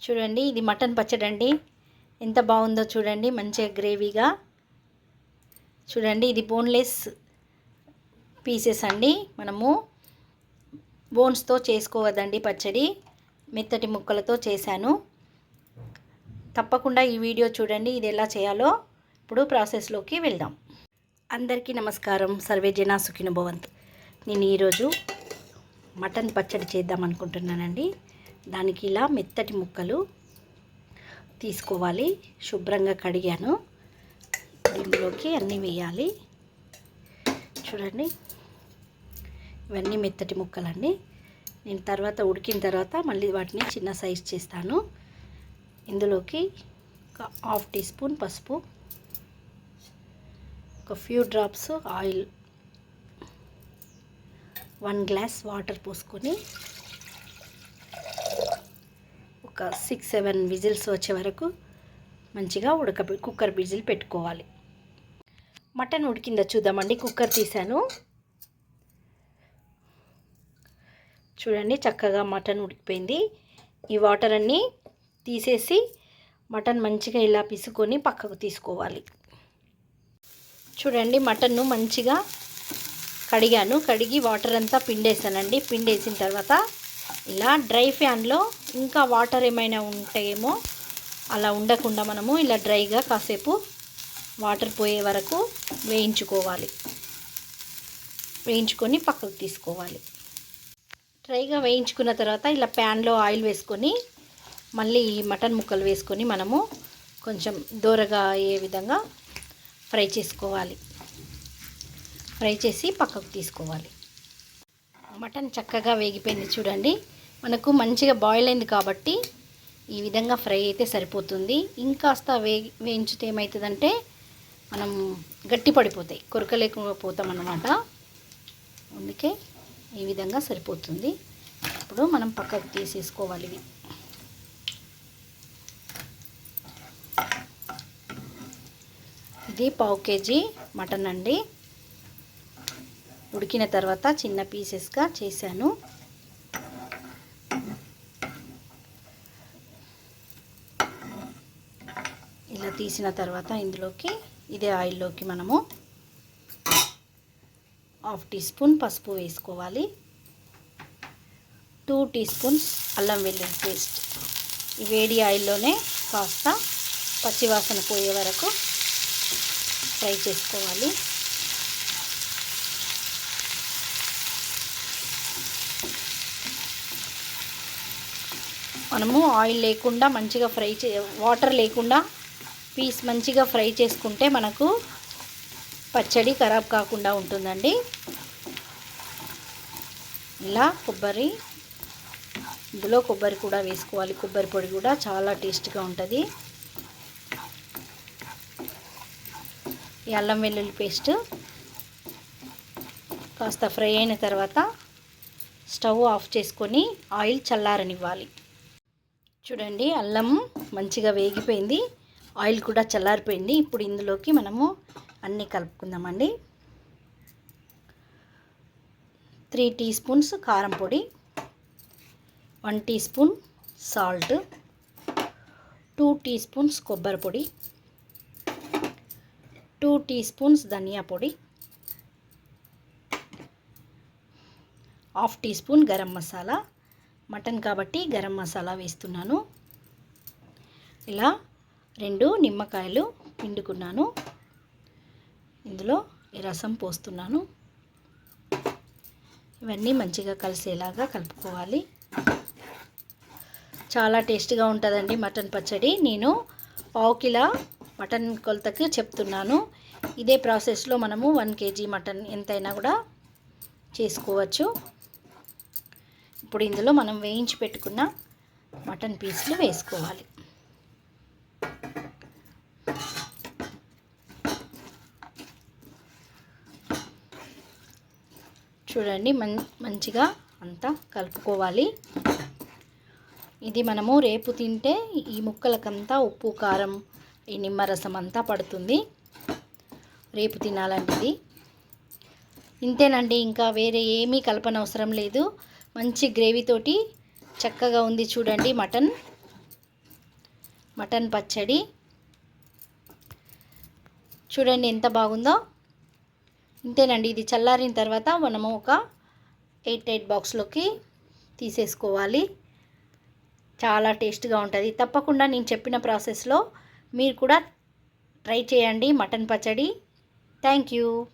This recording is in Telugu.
చూడండి, ఇది మటన్ పచ్చడి అండి. ఎంత బాగుందో చూడండి, మంచిగా గ్రేవీగా. చూడండి, ఇది బోన్లెస్ పీసెస్ అండి. మనము బోన్స్తో చేసుకోవద్దండి పచ్చడి, మెత్తటి ముక్కలతో చేశాను. తప్పకుండా ఈ వీడియో చూడండి, ఇది ఎలా చేయాలో. ఇప్పుడు ప్రాసెస్లోకి వెళ్దాం. అందరికీ నమస్కారం. సర్వే జన సుఖినో భవంతు. నేను ఈరోజు మటన్ పచ్చడి చేద్దాం అనుకుంటున్నానండి. దానికి ఇలా మెత్తటి ముక్కలు తీసుకోవాలి. శుభ్రంగా కడిగాను. దీనిలోకి అన్నీ వేయాలి. చూడండి, ఇవన్నీ మెత్తటి ముక్కలండి. నేను తర్వాత ఉడికిన తర్వాత మళ్ళీ వాటిని చిన్న సైజ్ చేస్తాను. ఇందులోకి ఒక హాఫ్ టీ స్పూన్ పసుపు, ఒక few drops oil, 1 glass water పోసుకొని ఒక 6-7 విజిల్స్ వచ్చే వరకు మంచిగా కుక్కర్ విజిల్ పెట్టుకోవాలి. మటన్ ఉడికిందో చూద్దామండి. కుక్కర్ తీసాను. చూడండి, చక్కగా మటన్ ఉడికిపోయింది. ఈ వాటర్ అన్నీ తీసేసి మటన్ మంచిగా ఇలా పిసుకొని పక్కకు తీసుకోవాలి. చూడండి, మటన్ను మంచిగా కడిగాను. కడిగి వాటర్ అంతా పిండేసానండి. పిండేసిన తర్వాత ఇలా డ్రై ఫ్యాన్లో, ఇంకా వాటర్ ఏమైనా ఉంటాయేమో అలా ఉండకుండా మనము ఇలా డ్రైగా కాసేపు వాటర్ పోయే వరకు వేయించుకోవాలి. వేయించుకొని పక్కకు తీసుకోవాలి. డ్రైగా వేయించుకున్న తర్వాత ఇలా ప్యాన్లో ఆయిల్ వేసుకొని మళ్ళీ ఈ మటన్ ముక్కలు వేసుకొని మనము కొంచెం దూరగా అయ్యే విధంగా ఫ్రై చేసుకోవాలి. ఫ్రై చేసి పక్కకు తీసుకోవాలి. మటన్ చక్కగా వేగిపోయింది. చూడండి, మనకు మంచిగా బాయిల్ అయింది కాబట్టి ఈ విధంగా ఫ్రై అయితే సరిపోతుంది. ఇంకాస్త వేయించితే ఏమవుతుందంటే మనం గట్టి పడిపోతాయి, కొరకలేకపోతాం అన్నమాట. అందుకే ఈ విధంగా సరిపోతుంది. ఇప్పుడు మనం పక్కకు తీసేసుకోవాలి. ఇవి ఇది 1/2 కేజీ మటన్ అండి. ఉడికిన తర్వాత చిన్న పీసెస్గా చేశాను. ఇలా తీసిన తర్వాత ఇందులోకి ఇదే ఆయిల్లోకి మనము 1/2 టీ స్పూన్ పసుపు వేసుకోవాలి. 2 టీ స్పూన్స్ అల్లం వెల్లుల్లి పేస్ట్. ఈ వేడి ఆయిల్లోనే కాస్త పచ్చివాసన పోయే వరకు ఫ్రై చేసుకోవాలి. మనము ఆయిల్ లేకుండా మంచిగా వాటర్ లేకుండా పీస్ మంచిగా ఫ్రై చేసుకుంటే మనకు పచ్చడి ఖరాబ్ కాకుండా ఉంటుందండి. ఇలా ఇందులో కొబ్బరి కూడా వేసుకోవాలి. కొబ్బరి పొడి కూడా చాలా టేస్ట్గా ఉంటుంది. ఈ అల్లం వెల్లుల్లి పేస్ట్ కాస్త ఫ్రై అయిన తర్వాత స్టవ్ ఆఫ్ చేసుకొని ఆయిల్ చల్లారనివ్వాలి. చూడండి, అల్లం మంచిగా వేగిపోయింది. ఆయిల్ కూడా చల్లారిపోయింది. ఇప్పుడు ఇందులోకి మనము అన్నీ కలుపుకుందామండి. 3 టీ స్పూన్స్ కారం పొడి, 1 teaspoon salt, 2 teaspoons కొబ్బరి పొడి, 2 టీ స్పూన్స్ ధనియా పొడి, 1/2 teaspoon garam masala. Mutton కాబట్టి గరం మసాలా వేస్తున్నాను. ఇలా 2 నిమ్మకాయలు పిండుకున్నాను. ఇందులో ఈ రసం పోస్తున్నాను. ఇవన్నీ మంచిగా కలిసేలాగా కలుపుకోవాలి. చాలా టేస్ట్గా ఉంటుందండి మటన్ పచ్చడి. నేను 1/2 కిలో మటన్ కొలతకి చెప్తున్నాను. ఇదే ప్రాసెస్లో మనము 1 కేజీ మటన్ ఎంతైనా కూడా చేసుకోవచ్చు. ఇప్పుడు ఇందులో మనం వేయించి పెట్టుకున్న మటన్ పీసులు వేసుకోవాలి. చూడండి, మంచిగా అంతా కలుపుకోవాలి. ఇది మనము రేపు తింటే ఈ ముక్కలకంతా ఉప్పు, కారం, ఈ నిమ్మరసం అంతా పడుతుంది. రేపు తినాలండి ఇది. ఇంతేనండి, ఇంకా వేరే ఏమీ కలపనవసరం లేదు. మంచి గ్రేవీ తోటి చక్కగా ఉంది చూడండి మటన్. మటన్ పచ్చడి. చూడండి ఎంత బాగుందో. ఇంతేనండి. ఇది చల్లారిన తర్వాత మనము ఒక ఎయిట్ బాక్స్లోకి తీసేసుకోవాలి. చాలా టేస్ట్గా ఉంటుంది. తప్పకుండా నేను చెప్పిన ప్రాసెస్లో మీరు కూడా ట్రై చేయండి మటన్ పచ్చడి. Thank you.